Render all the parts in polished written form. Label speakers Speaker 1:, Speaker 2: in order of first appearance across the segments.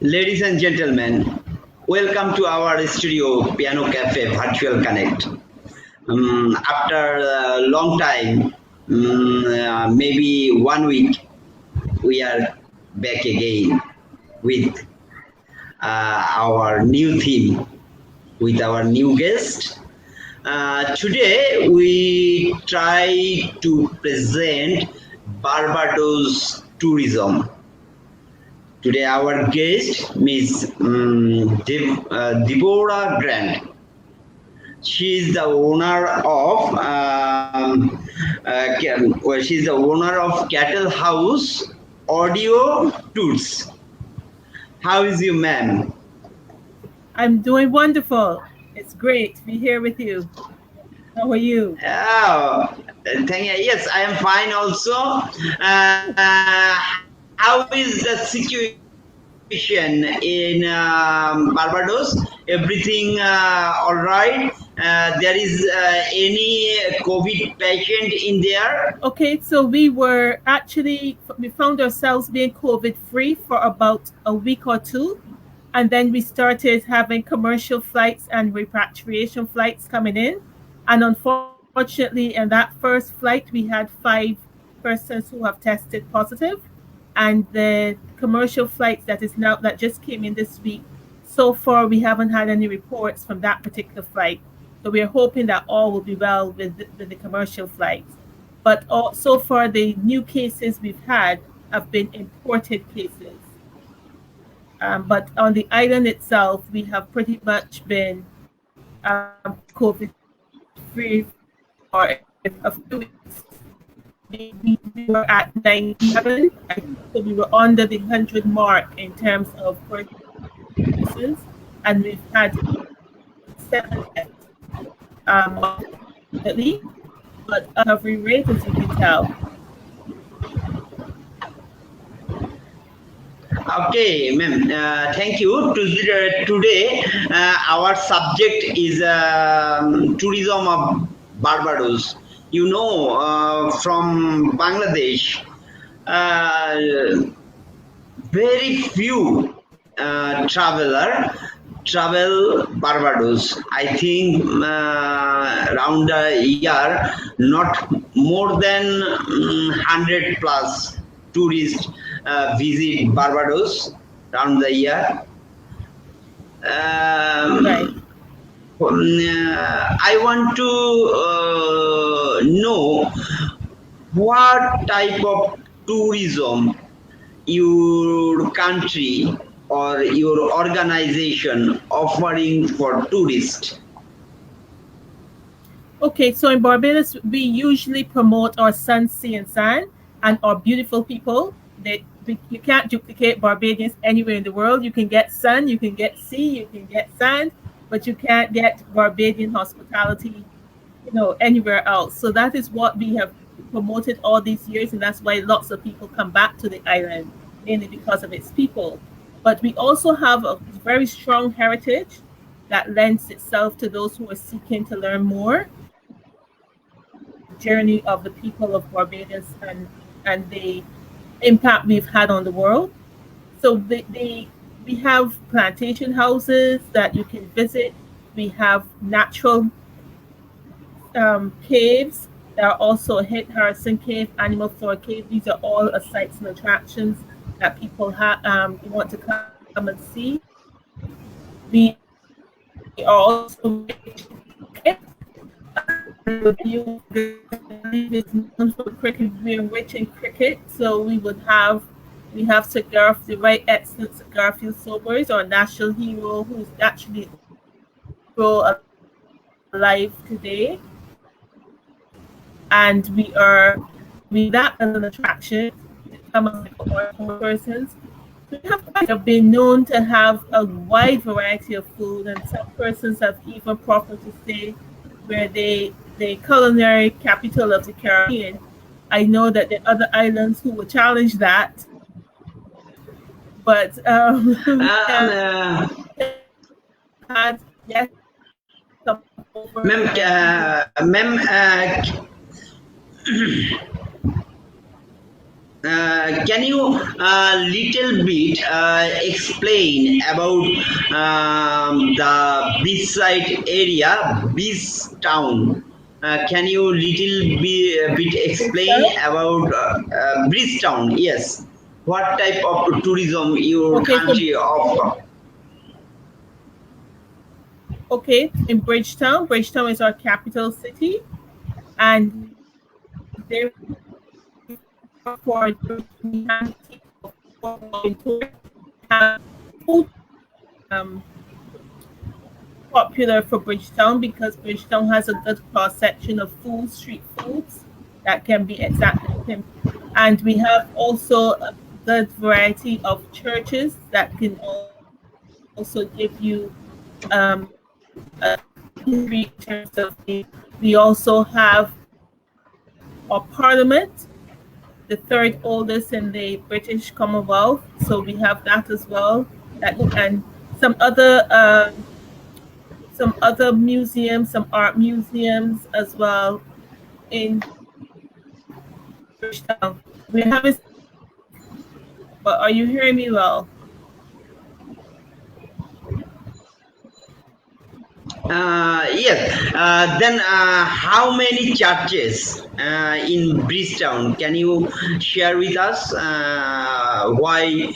Speaker 1: Ladies and gentlemen, welcome to our studio Piano Cafe Virtual Connect. After a long time, maybe 1 week, we are back again with our new theme, with our new guest. Today, we try to present Barbados tourism. Today, our guest, Miss Deborah Grant. She is the owner of she's the owner of Chattel House Audio Tours. How is you, ma'am?
Speaker 2: I'm doing wonderful. It's great to be here with you. How are you?
Speaker 1: Oh, thank you. Yes, I am fine also. How is the situation in Barbados? Everything all right? There is any COVID patient in there?
Speaker 2: Okay, so we found ourselves being COVID free for about a week or two. And then we started having commercial flights and repatriation flights coming in. And unfortunately, in that first flight, we had 5 persons who have tested positive. And the commercial flights that just came in this week, so far we haven't had any reports from that particular flight. So we are hoping that all will be well with the commercial flights. But so far, the new cases we've had have been imported cases. But on the island itself, we have pretty much been COVID free for a few weeks. We were at 97, so we were under the 100 mark in terms of persons, and we've had 7 deaths, unfortunately, but recovery rate, as you can tell.
Speaker 1: Okay, ma'am. Thank you. Today, our subject is tourism of Barbados. You know, from Bangladesh, very few travel Barbados. I think around a year, not more than 100 plus tourists visit Barbados around the year.
Speaker 2: Right.
Speaker 1: I want to know what type of tourism your country or your organization offering for tourists.
Speaker 2: Okay, so in Barbados, we usually promote our sun, sea, and sand, and our beautiful people. You can't duplicate Barbadians anywhere in the world. You can get sun, you can get sea, you can get sand, but you can't get Barbadian hospitality, anywhere else. So that is what we have promoted all these years, and that's why lots of people come back to the island, mainly because of its people. But we also have a very strong heritage that lends itself to those who are seeking to learn more. Journey of the people of Barbados and the impact we've had on the world. So we have plantation houses that you can visit. We have natural caves. There are also a Harrison Cave, Animal Flora Cave. These are all sites and attractions that people want to come and see. We are also cricket. We're rich in cricket, so we have Sir Gareth, the right excellent Sir Garfield Sobers, our national hero, who's actually still alive today. And we that as an attraction to come as persons. We have been known to have a wide variety of food, and some persons have even proffered to say where the culinary capital of the Caribbean. I know that there are other islands who will challenge that, but yes,
Speaker 1: Ma'am, Can you little bit explain about the beachside area, beach town? Can you little bit explain
Speaker 2: Bridgetown?
Speaker 1: about Bridgetown? Yes. What type of tourism your
Speaker 2: Okay, so
Speaker 1: country offer?
Speaker 2: okay, in Bridgetown, Bridgetown is our capital city, and therefore we have tours have food um, popular for Bridgetown because Bridgetown has a good cross section of food, street foods that can be and we have also a good variety of churches that can also give you a history in terms of we also have our parliament, the third oldest in the British Commonwealth, so we have that as well. And some other museums, some art museums as well in Bridgetown. We haven't, but are you hearing me well?
Speaker 1: Yes. Then, how many churches in Bridgetown? Can you share with us why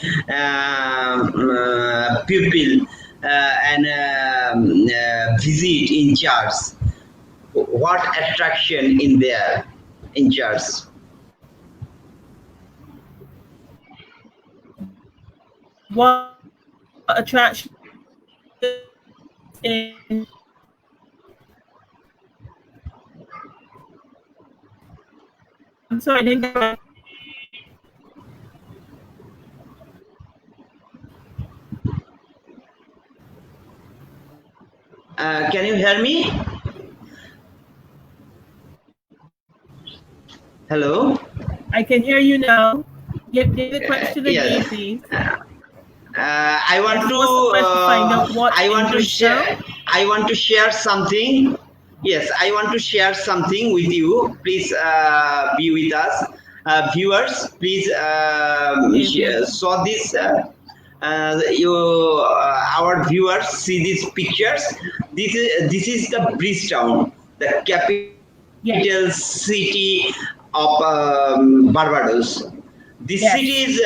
Speaker 1: people visit in church? What attraction in there in church?
Speaker 2: What attraction in I'm sorry, I didn't get that.
Speaker 1: Can you hear me? Hello.
Speaker 2: I can hear you now. Give the question again,
Speaker 1: Yes.
Speaker 2: please.
Speaker 1: I want
Speaker 2: Yes,
Speaker 1: to
Speaker 2: what's the question? Find out what
Speaker 1: I
Speaker 2: in
Speaker 1: want to
Speaker 2: Bridgetown?
Speaker 1: share I want to share something. Yes, I want to share something with you. Please be with us, viewers. Please saw this. Our viewers see these pictures. This is the Bridgetown, the capital
Speaker 2: Yes.
Speaker 1: city of Barbados. This city
Speaker 2: Yes.
Speaker 1: is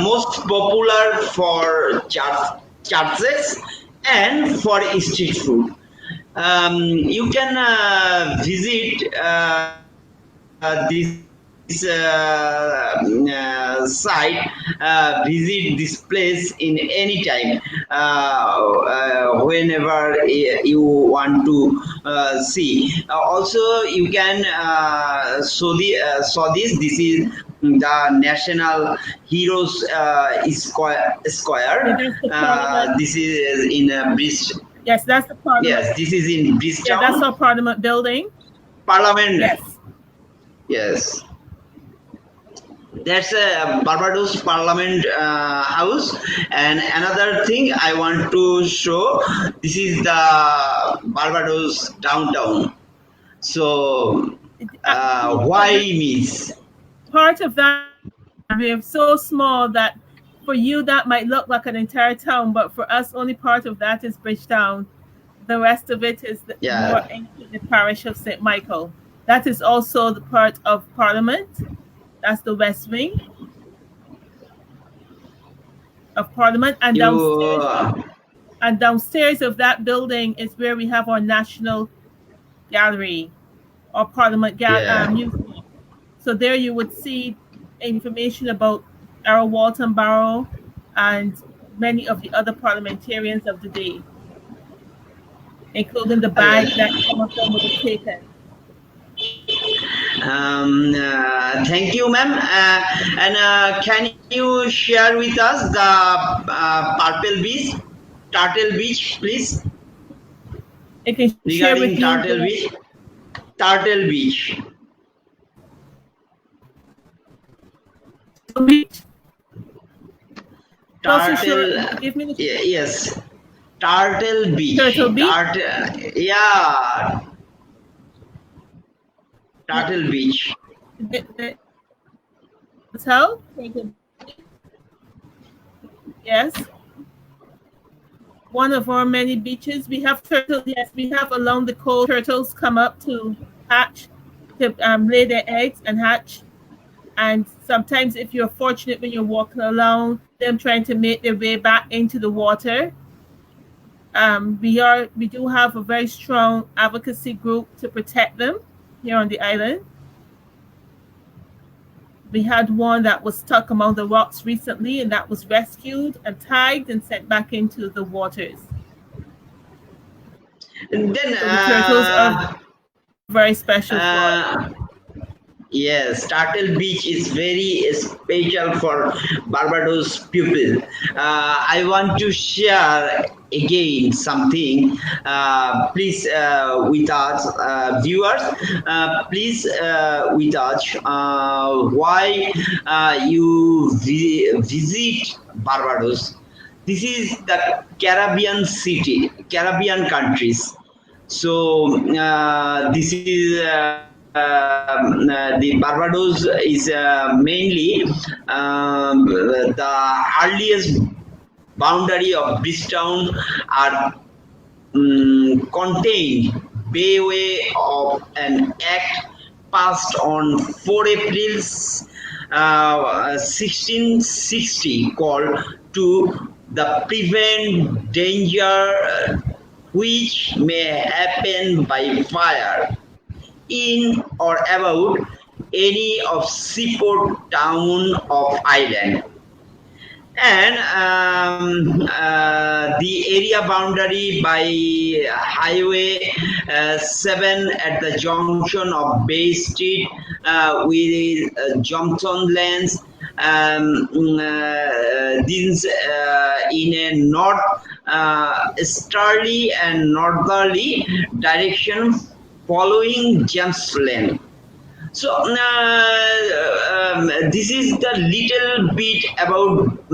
Speaker 1: most popular for churches and for street food. You can visit this site, visit this place in any time, whenever you want to see. Also, you can saw this. This is the National Heroes Square.
Speaker 2: Yeah, that's the parliament.
Speaker 1: This is in Bristol.
Speaker 2: Yes, that's the parliament.
Speaker 1: Yes, this is in
Speaker 2: Yeah, that's our
Speaker 1: Bridgetown
Speaker 2: parliament building.
Speaker 1: Parliament.
Speaker 2: Yes.
Speaker 1: Yes, that's a Barbados Parliament House. And another thing I want to show, this is the Barbados Downtown. So, why means?
Speaker 2: Part of that we're so small that for you that might look like an entire town, but for us only part of that is Bridgetown. The rest of it is more
Speaker 1: Yeah.
Speaker 2: into the parish of St. Michael. That is also the part of Parliament. That's the West Wing of Parliament. And downstairs of that building is where we have our National Gallery or Parliament Museum. So there you would see information about Errol Walton Barrow and many of the other parliamentarians of the day, including the bag that some of them would have taken.
Speaker 1: Thank you, ma'am. And can you share with us the Purple Beach, Turtle Beach, please?
Speaker 2: I can share with
Speaker 1: Regarding
Speaker 2: you
Speaker 1: Turtle Beach, Turtle Beach.
Speaker 2: the beach.
Speaker 1: Turtle,
Speaker 2: Give me the
Speaker 1: yes, Turtle Beach.
Speaker 2: Turtle Beach?
Speaker 1: Yeah, Turtle Beach.
Speaker 2: Chattel. Yes. One of our many beaches. We have turtles. Yes, we have along the coast. Turtles come up to hatch, to lay their eggs and hatch. And sometimes, if you're fortunate when you're walking along, them trying to make their way back into the water. We do have a very strong advocacy group to protect them here on the island. We had one that was stuck among the rocks recently, and that was rescued and tagged and sent back into the waters.
Speaker 1: And then
Speaker 2: So the turtles are very special for us.
Speaker 1: Yes, Chattel Beach is very special for Barbados people. I want to share again something. Please, with us, viewers, please, with us, why you visit Barbados. This is the Caribbean countries. So this is. The Barbados is mainly the earliest boundary of Bridgetown are contained by way of an act passed on 4 April 1660 called to the prevent danger which may happen by fire in or about any of seaport town of island, and the area boundary by highway 7 at the junction of Bay Street with Johnson Lanes, this in a north easterly and northerly direction following James Lane. So this is the little bit about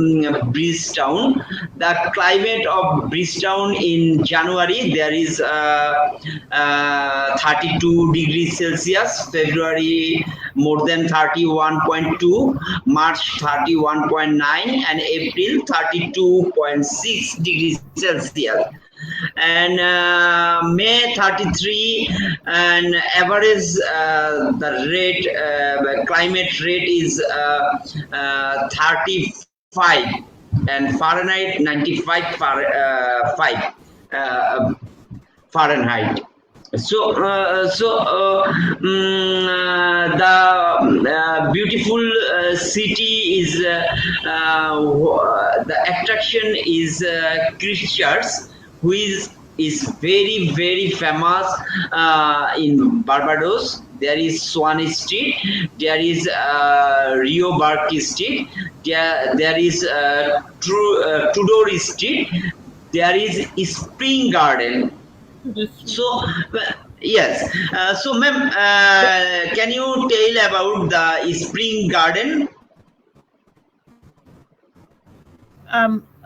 Speaker 1: Bridgetown. The climate of Bridgetown in January, there is 32 degrees Celsius, February more than 31.2, March 31.9, and April 32.6 degrees Celsius. And May 33, and average the rate climate rate is 35, and Fahrenheit 95 Fahrenheit. So, the beautiful city is the attraction is Christchurch, who is very very famous in Barbados. There is Swan Street, there is Rio Bark Street, there is Tudor Street, there is Spring Garden. So yes, so ma'am, can you tell about the Spring Garden?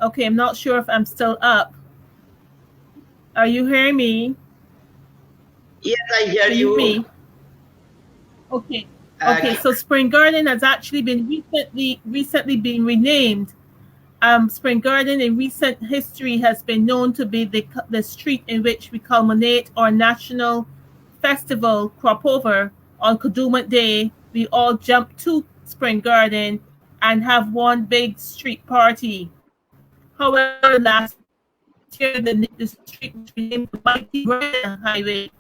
Speaker 2: Okay, I'm not sure if I'm still up. Are you hearing me?
Speaker 1: Yes, I hear you.
Speaker 2: Me? Okay. Okay. So Spring Garden has actually been recently been renamed. Spring Garden in recent history has been known to be the street in which we culminate our national festival crop over on Kadooment Day. We all jump to Spring Garden and have one big street party. However, last year the street was renamed the Mighty Griner Highway.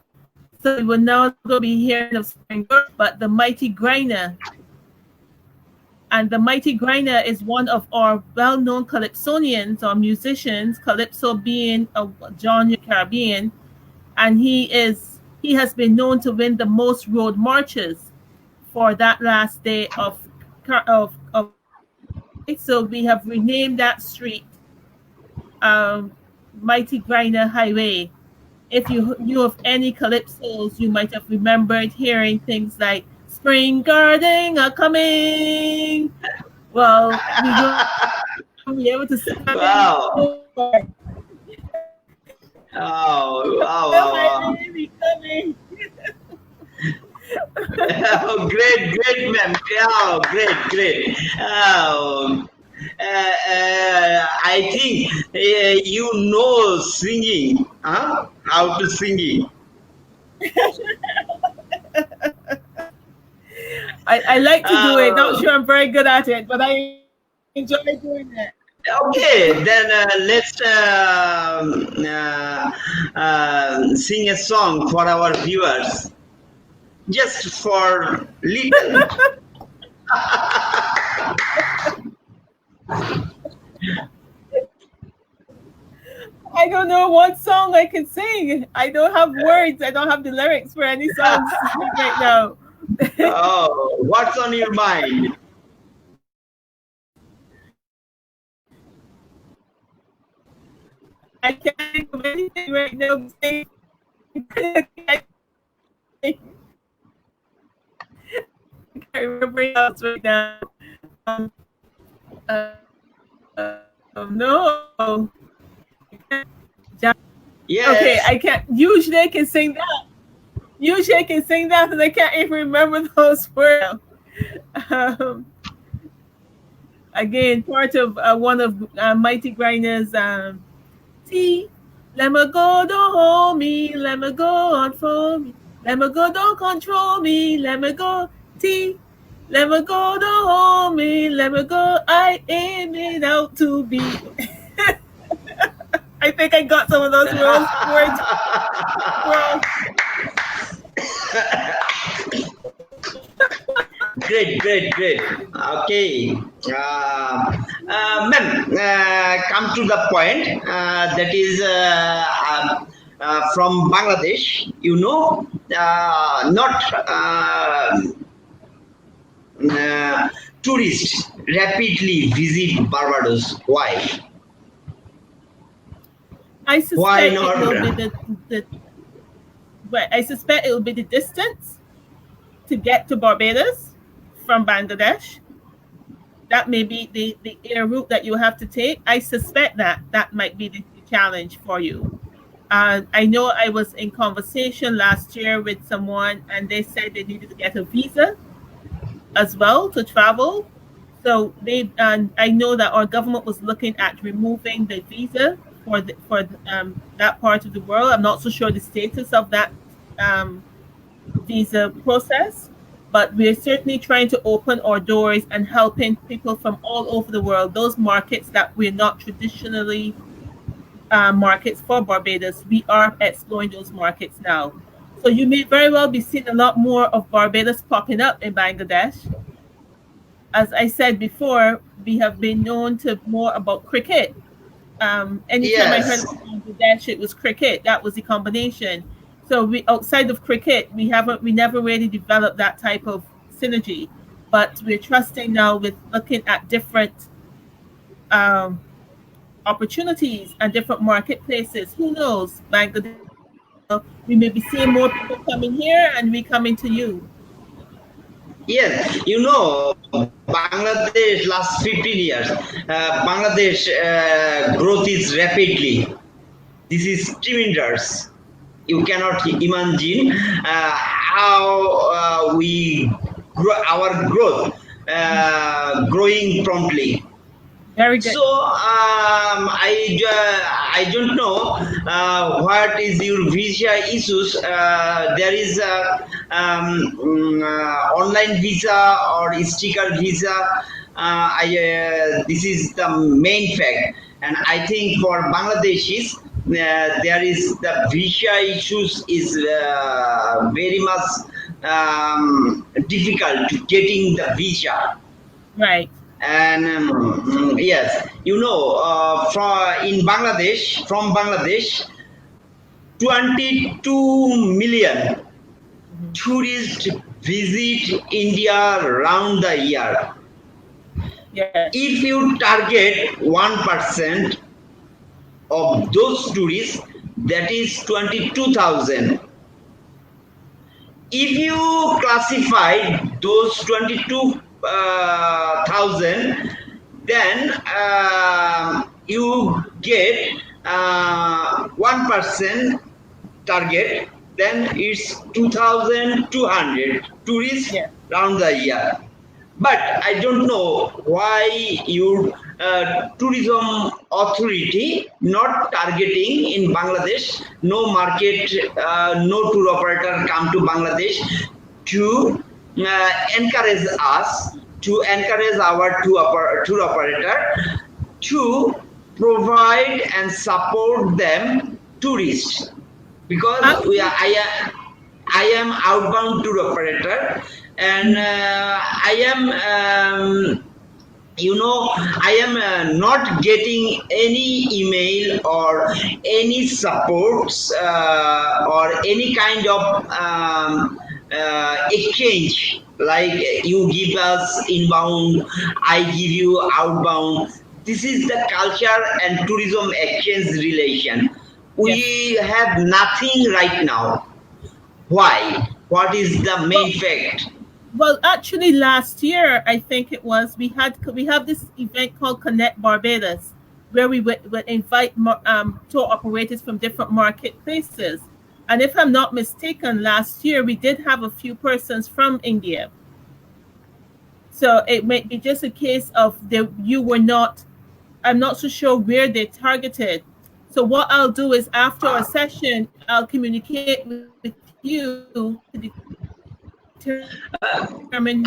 Speaker 2: So we will now be hearing of Spring Garden, but the Mighty Griner. And the Mighty Griner is one of our well-known calypsonians or musicians, calypso being a genre Caribbean, and he has been known to win the most road marches for that last day of. So we have renamed that street Mighty Griner Highway. If you knew of any calypsos, you might have remembered hearing things like Spring Garden are coming. Well, we will be able to see.
Speaker 1: Wow. Oh, wow. Oh, great, ma'am. Oh, great. I think you know singing, huh? How to singing.
Speaker 2: I like to do it. Not
Speaker 1: Uh,
Speaker 2: sure I'm very good at it, but I enjoy doing it.
Speaker 1: okay, then let's sing a song for our viewers, just for little.
Speaker 2: I don't know what song I can sing. I don't have words. I don't have the lyrics for any songs to sing right now.
Speaker 1: Oh, what's on your mind?
Speaker 2: I can't think of anything right now to sing. I can't remember else right now. Um, uh, no. Okay,
Speaker 1: Yes.
Speaker 2: I can't. Usually I can sing that. Usually I can sing that, and I can't even remember those words. Um, again, part of one of Mighty Griner's T. Let me go, don't hold me. Let me go on for me. Let me go, don't control me. Let me go, T. Let me go, don't hold me. Let me go. I aim it out to be. I think I got some of those words.
Speaker 1: Great. Okay. Ma'am, come to the point. That is from Bangladesh. You know, not tourists rapidly visit Barbados. Why?
Speaker 2: I
Speaker 1: Why
Speaker 2: suspect it will be
Speaker 1: not?
Speaker 2: I suspect it will be the distance to get to Barbados from Bangladesh. That may be the air route that you have to take. I suspect that might be the challenge for you. I know I was in conversation last year with someone, and they said they needed to get a visa as well to travel. So I know that our government was looking at removing the visa for that part of the world. I'm not so sure the status of that um, visa process, but we're certainly trying to open our doors and helping people from all over the world. Those markets that we're not traditionally markets for Barbados, we are exploring those markets now. So you may very well be seeing a lot more of Barbados popping up in Bangladesh. As I said before, we have been known to more about cricket. Anytime I heard
Speaker 1: Yes.
Speaker 2: about Bangladesh, it was cricket. That was the combination. So we outside of cricket, we never really developed that type of synergy. But we're trusting now with looking at different um, opportunities and different marketplaces. Who knows? Bangladesh, we may be seeing more people coming here and we coming to you.
Speaker 1: Yes, you know, Bangladesh last 15 years, Bangladesh growth is rapidly. This is tremendous. You cannot imagine how we grow our growth growing promptly.
Speaker 2: Very good.
Speaker 1: So I don't know what is your visa issues. There is a online visa or sticker visa. This is the main fact, and I think for Bangladeshis. There is the visa issues is very much difficult to getting the visa.
Speaker 2: Right.
Speaker 1: And yes, you know, from Bangladesh, 22 million tourists visit India around the year.
Speaker 2: Yeah.
Speaker 1: If you target 1% of those tourists, that is 22,000. If you classify those 22,000, then you get 1% target. then it's 2,200 tourists
Speaker 2: Yeah.
Speaker 1: round the year. But I don't know why your tourism authority not targeting in Bangladesh, no market, no tour operator come to Bangladesh to encourage us, to encourage our tour operator to provide and support them tourists, because I am outbound tour operator, and I am I am not getting any email or any supports or any kind of exchange, like you give us inbound, I give you outbound. This is the culture and tourism exchange relation. We have nothing right now. Why? What is the main fact?
Speaker 2: Well, actually, last year I think it was we have this event called Connect Barbados, where we would invite tour operators from different marketplaces. And if I'm not mistaken, last year we did have a few persons from India. So it may be just a case of you were not. I'm not so sure where they targeted. So what I'll do is after a session, I'll communicate with you to determine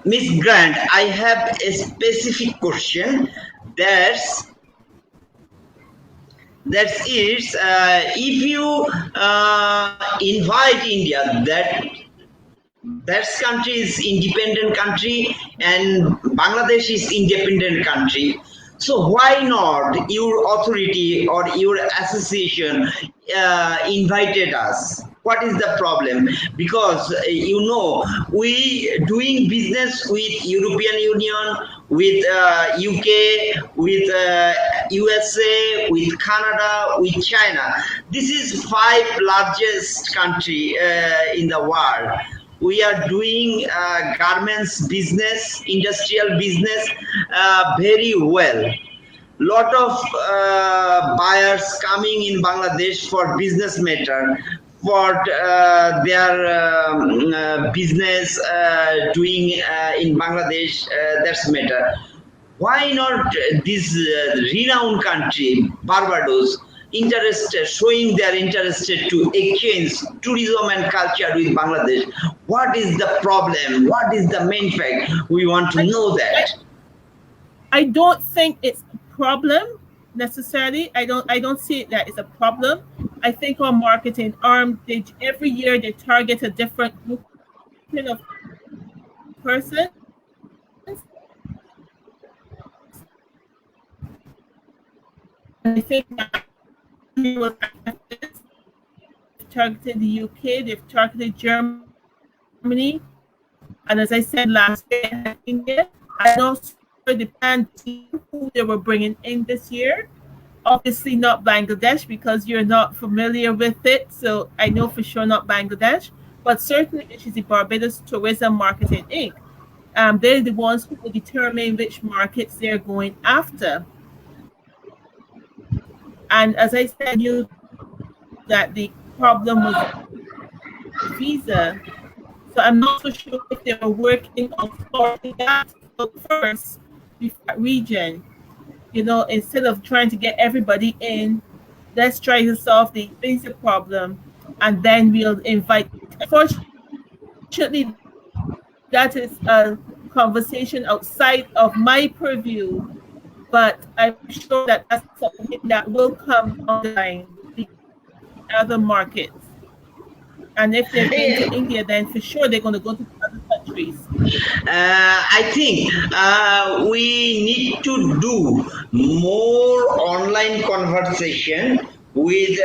Speaker 1: Miss Grant, I have a specific question. That's is if you invite India, that country is independent country and Bangladesh is independent country. So why not your authority or your association invited us? What is the problem? Because we doing business with European Union, with UK, with USA, with Canada, with China. This is 5 largest country in the world. We are doing garments business, industrial business very well. Lot of buyers coming in Bangladesh for business matter, for their business doing in Bangladesh, that's matter. Why not this renowned country, Barbados, showing their interested to exchange tourism and culture with Bangladesh? What is the problem? What is the main fact? We want to know that.
Speaker 2: I don't think it's a problem necessarily. I don't see it that it's a problem. I think our marketing arm, every year they target a different group of persons. I think that they've targeted the UK, they've targeted Germany, and as I said last year, India. I also depend on who they were bringing in this year. Obviously not Bangladesh, because you're not familiar with it, so I know for sure not Bangladesh, but certainly it is the Barbados Tourism Marketing Inc. They're the ones who will determine which markets they're going after. And as I said, that the problem was visa. So I'm not so sure if they were working on sorting that first before that region. Instead of trying to get everybody in, let's try to solve the visa problem, and then we'll invite. Unfortunately, that is a conversation outside of my purview, but I'm sure that that's something that will come online the other markets. And if they're going to India, then for sure they're going to go to other countries.
Speaker 1: I think we need to do more online conversation with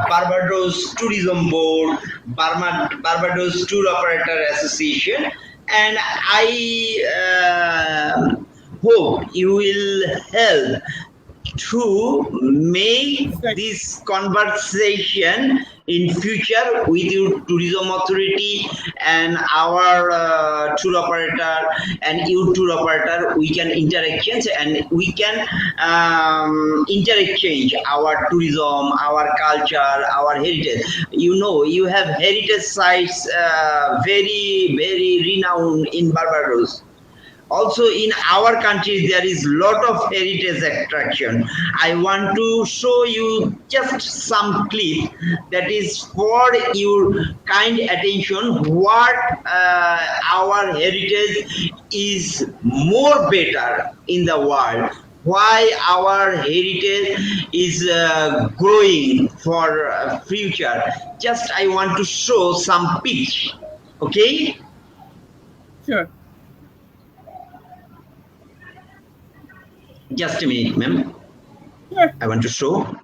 Speaker 1: Barbados Tourism Board, Barbados Tour Operator Association, and I hope you will help to make this conversation in future with your tourism authority and our tour operator and your tour operator, we can interactions and we can interchange our tourism, our culture, our heritage. You know, you have heritage sites very, very renowned in Barbados. Also in our country there is lot of heritage attraction. I want to show you just some clip that is for your kind attention what our heritage is more better in the world, why our heritage is growing for future. Just I want to show some pitch. Okay,
Speaker 2: Sure.
Speaker 1: just a minute, ma'am.
Speaker 2: Sure.
Speaker 1: I want to show.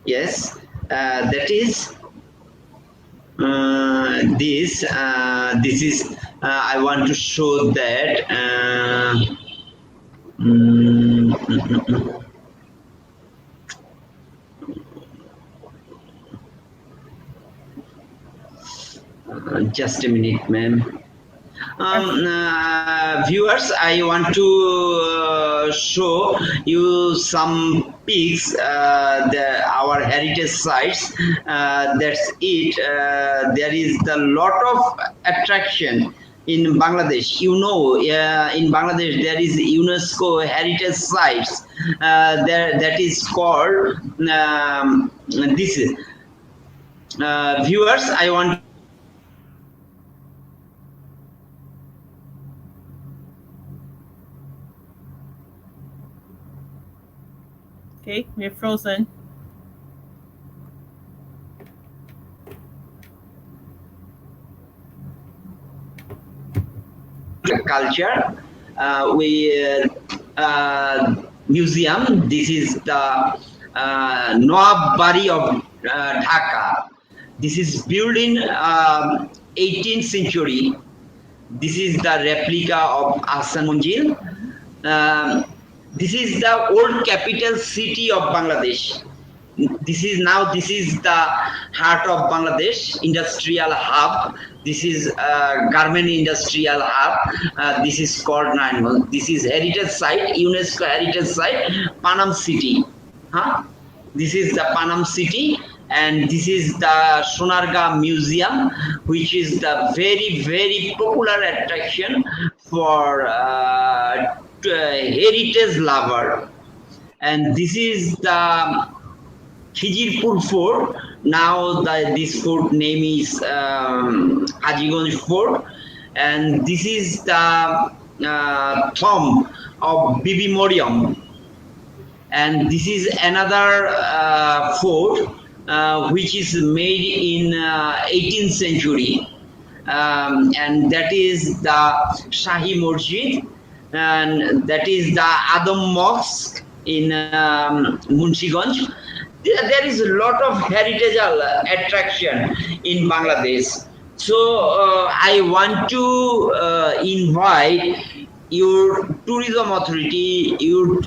Speaker 1: Yes, that is this. This is. I want to show that. Just a minute, ma'am. Viewers, I want to show you some pics, our heritage sites. That's it. There is a lot of attraction in Bangladesh. You know, in Bangladesh there is UNESCO heritage sites. That is called this. Viewers, I want.
Speaker 2: Okay, we're frozen.
Speaker 1: Culture, museum. This is the Nawab Bari of Dhaka. This is built in 18th century. This is the replica of Ahsan Manzil. This is the old capital city of Bangladesh. This is the heart of Bangladesh, industrial hub. This is garment industrial hub. This is called Nine. This is heritage site, UNESCO heritage site, Panam City. This is the Panam City, and this is the Sonargaon Museum, which is the very, very popular attraction for heritage lover. And this is the Khijirpur Fort. Now this fort name is Hajiganj Fort, and this is the tomb of Bibi Mariam. And this is another fort which is made in 18th century, and that is the Shahi Masjid, and that is the Adam Mosque in Munshiganj. There is a lot of heritage attraction in Bangladesh. So I want to invite your tourism authority, your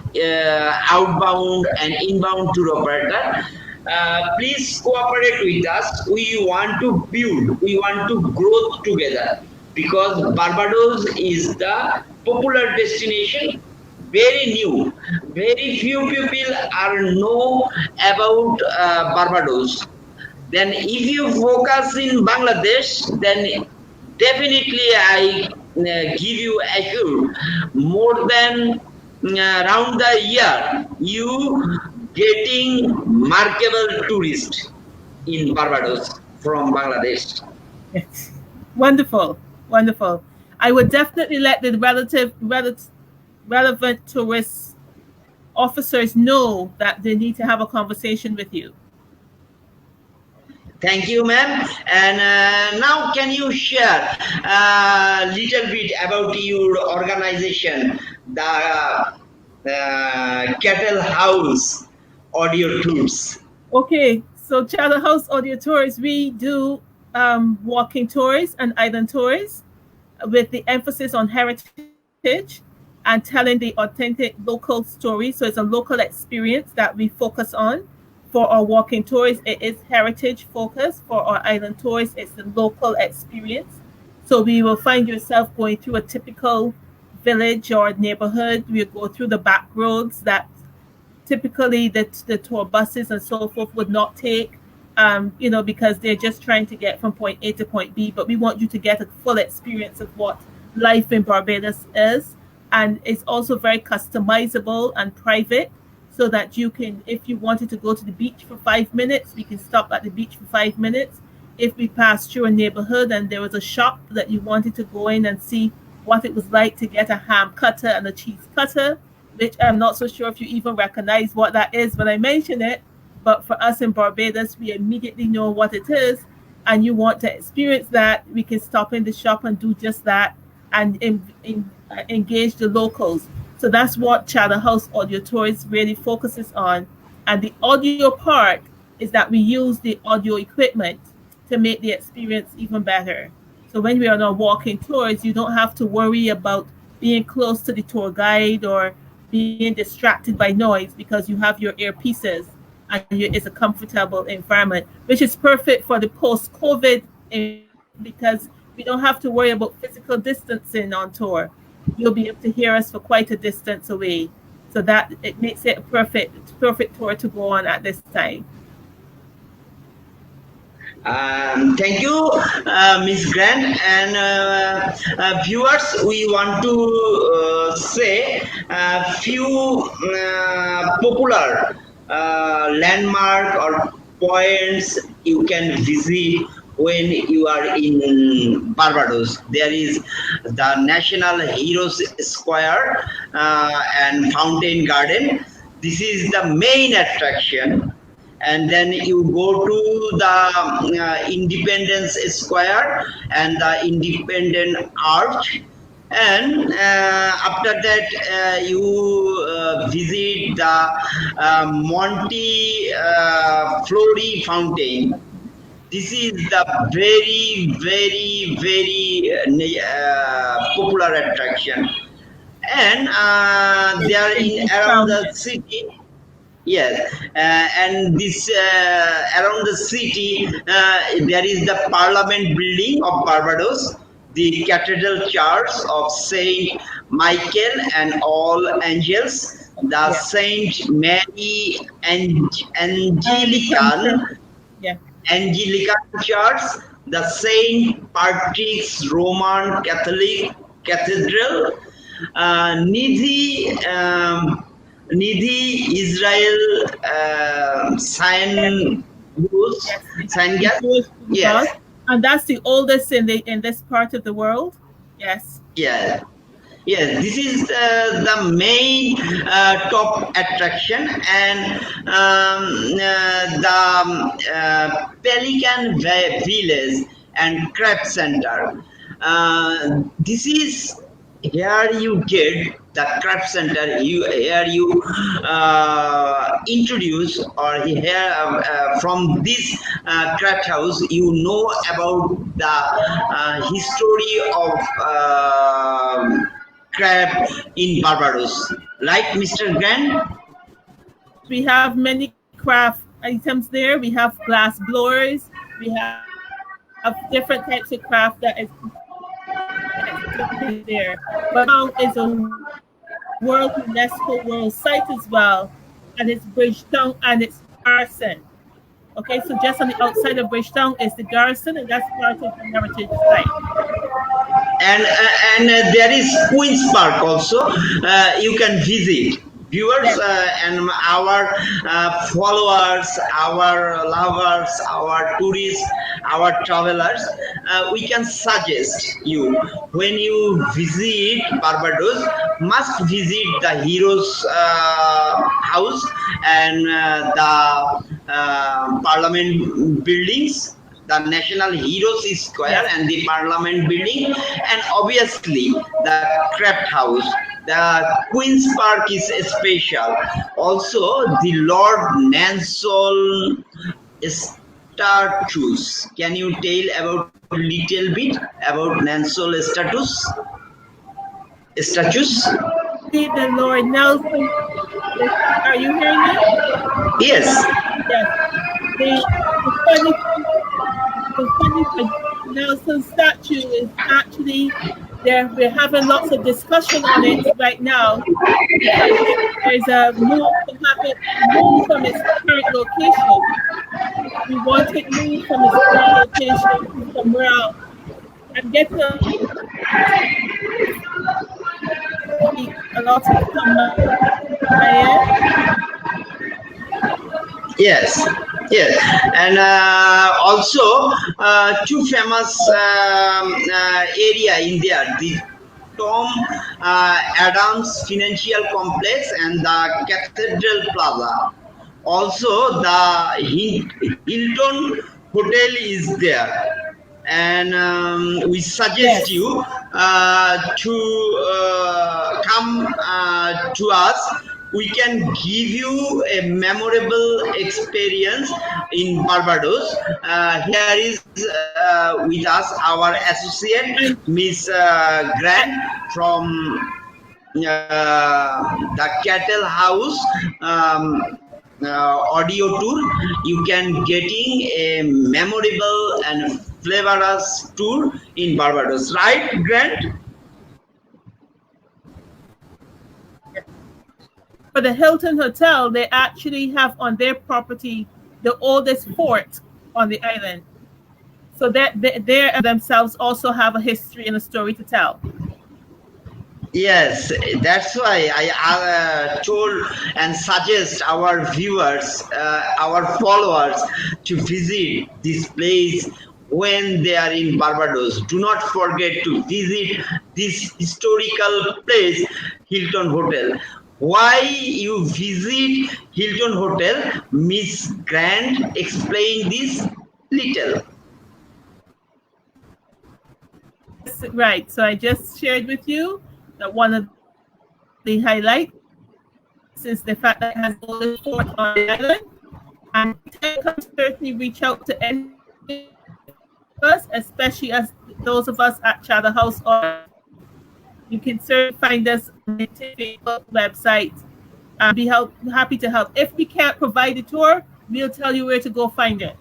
Speaker 1: outbound and inbound tour operator. Please cooperate with us. We want to build, we want to grow together, because Barbados is the popular destination, very new. Very few people are know about Barbados. Then if you focus in Bangladesh, then definitely I give you assure more than around the year you getting markable tourists in Barbados from Bangladesh.
Speaker 2: Yes. Wonderful, wonderful. I would definitely let the relevant tourist officers know that they need to have a conversation with you.
Speaker 1: Thank you, ma'am. And now can you share a little bit about your organization, the Chattel House Audio Tours?
Speaker 2: Okay, so Chattel House Audio Tours, we do walking tours and island tours with the emphasis on heritage and telling the authentic local story. So it's a local experience that we focus on for our walking tours, it is heritage focused. For our island tours, it's the local experience. So we will find yourself going through a typical village or neighborhood. We'll go through the back roads that typically the tour buses and so forth would not take, because they're just trying to get from point A to point B. But we want you to get a full experience of what life in Barbados is. And it's also very customizable and private, so that you can, if you wanted to go to the beach for 5 minutes, we can stop at the beach for 5 minutes. If we passed through a neighborhood and there was a shop that you wanted to go in and see what it was like to get a ham cutter and a cheese cutter, which I'm not so sure if you even recognize what that is when I mention it, but for us in Barbados, we immediately know what it is, and you want to experience that, we can stop in the shop and do just that and engage the locals. So that's what Chattel House Audio Tours really focuses on. And the audio part is that we use the audio equipment to make the experience even better. So when we're on our walking tours, you don't have to worry about being close to the tour guide or being distracted by noise, because you have your earpieces and it's a comfortable environment, which is perfect for the post-COVID, because we don't have to worry about physical distancing on tour. You'll be able to hear us for quite a distance away. So that it makes it a perfect tour to go on at this time.
Speaker 1: Thank you, Ms. Grant. And viewers, we want to say a few popular landmark or points you can visit when you are in Barbados. There is the National Heroes Square and Fountain Garden. This is the main attraction. And then you go to the Independence Square and the Independent Arch. And after that, you visit the Monte Flori Fountain. This is the very, very, very popular attraction. And they are in around the city. Yes, and this around the city, there is the Parliament building of Barbados, the Cathedral Church of Saint Michael and All Angels, the Saint Mary Anglican Church, the Saint Patrick's Roman Catholic Cathedral, Nidhe Israel synagogue. Yes.
Speaker 2: And that's the oldest in this part of the world. Yes.
Speaker 1: Yeah. Yes, this is the main top attraction, and the Pelican Village and Craft Center. This is here you get the craft center. Here you introduce, or here from this craft house you know about the history of craft in Barbados, right, Mr. Grant?
Speaker 2: We have many craft items there. We have glass blowers. We have different types of craft that is there. But now is a World UNESCO World Site as well, and it's Bridgetown and it's Garrison. Okay, so just on the outside of Bridgetown is the Garrison, and that's part of the heritage site.
Speaker 1: And there is Queen's Park also. You can visit. Viewers and our followers, our lovers, our tourists, our travelers, we can suggest you, when you visit Barbados, must visit the Heroes House and the Parliament buildings, the National Heroes Square and the Parliament building, and obviously the Craft House. The Queen's Park is special. Also, the Lord Nansol statues. Can you tell about a little bit about Nansol statues?
Speaker 2: The Lord Nelson. Are you hearing me?
Speaker 1: Yes.
Speaker 2: Yes. The funny thing, the funny Nelson statue is actually there. We're having lots of discussion on it right now because there's a move to have it moved from its current location. We want it moved from its current location to somewhere else. I'm getting a lot of it on my end.
Speaker 1: Yes, yes, and also two famous area in there, the Tom Adams Financial Complex and the Cathedral Plaza. Also, the Hilton Hotel is there, and we suggest
Speaker 2: Yes.
Speaker 1: you to come to us. We can give you a memorable experience in Barbados. Here is with us our associate, Miss Grant from the Chattel House audio tour. You can getting a memorable and flavorous tour in Barbados, right, Grant?
Speaker 2: For the Hilton Hotel, they actually have on their property the oldest fort on the island. So that they themselves also have a history and a story to tell.
Speaker 1: Yes, that's why I told and suggest our viewers, our followers to visit this place when they are in Barbados. Do not forget to visit this historical place, Hilton Hotel. Why you visit Hilton Hotel? Miss Grant explain this little.
Speaker 2: Right. So I just shared with you that one of the highlights is the fact that it has all the fort on the island, and you can certainly reach out to any of us, especially as those of us at Chattel House. You can certainly find us on the Facebook website. Be happy to help. If we can't provide the tour, we'll tell you where to go find it.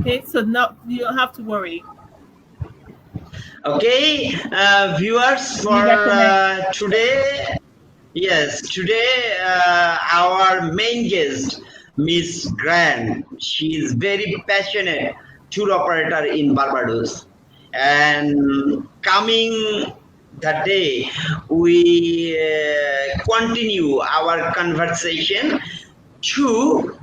Speaker 2: Okay, so you don't have to worry.
Speaker 1: Okay, viewers, for today, yes, today our main guest, Miss Grant, she is very passionate tour operator in Barbados, and coming that day, we continue our conversation to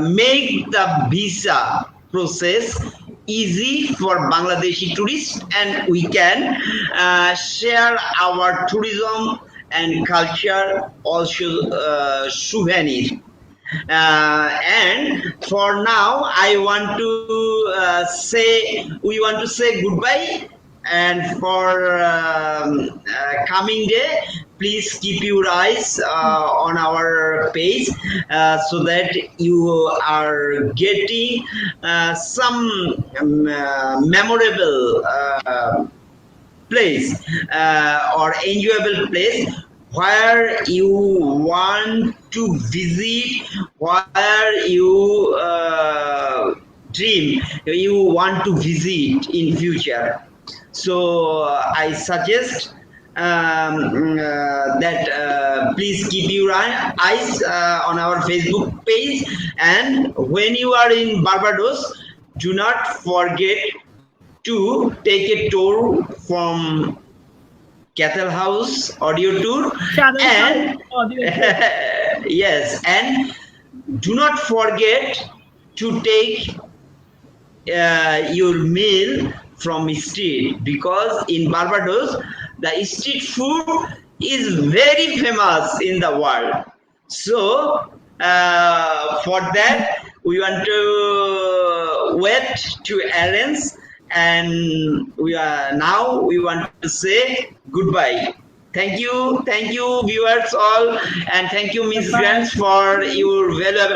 Speaker 1: make the visa process easy for Bangladeshi tourists, and we can share our tourism and culture, also souvenir. And for now, I want to we want to say goodbye. And for coming day, please keep your eyes on our page so that you are getting some memorable place or enjoyable place where you want to visit, where you dream you want to visit in future. So I suggest that please keep your eyes on our Facebook page, and when you are in Barbados, do not forget to take a tour from Chattel House audio tour, and yes, and do not forget to take your meal from street, because in Barbados the street food is very famous in the world. So for that we want to wait to arrange, and we want to say goodbye. Thank you viewers all, and thank you Ms. Grant for your valuable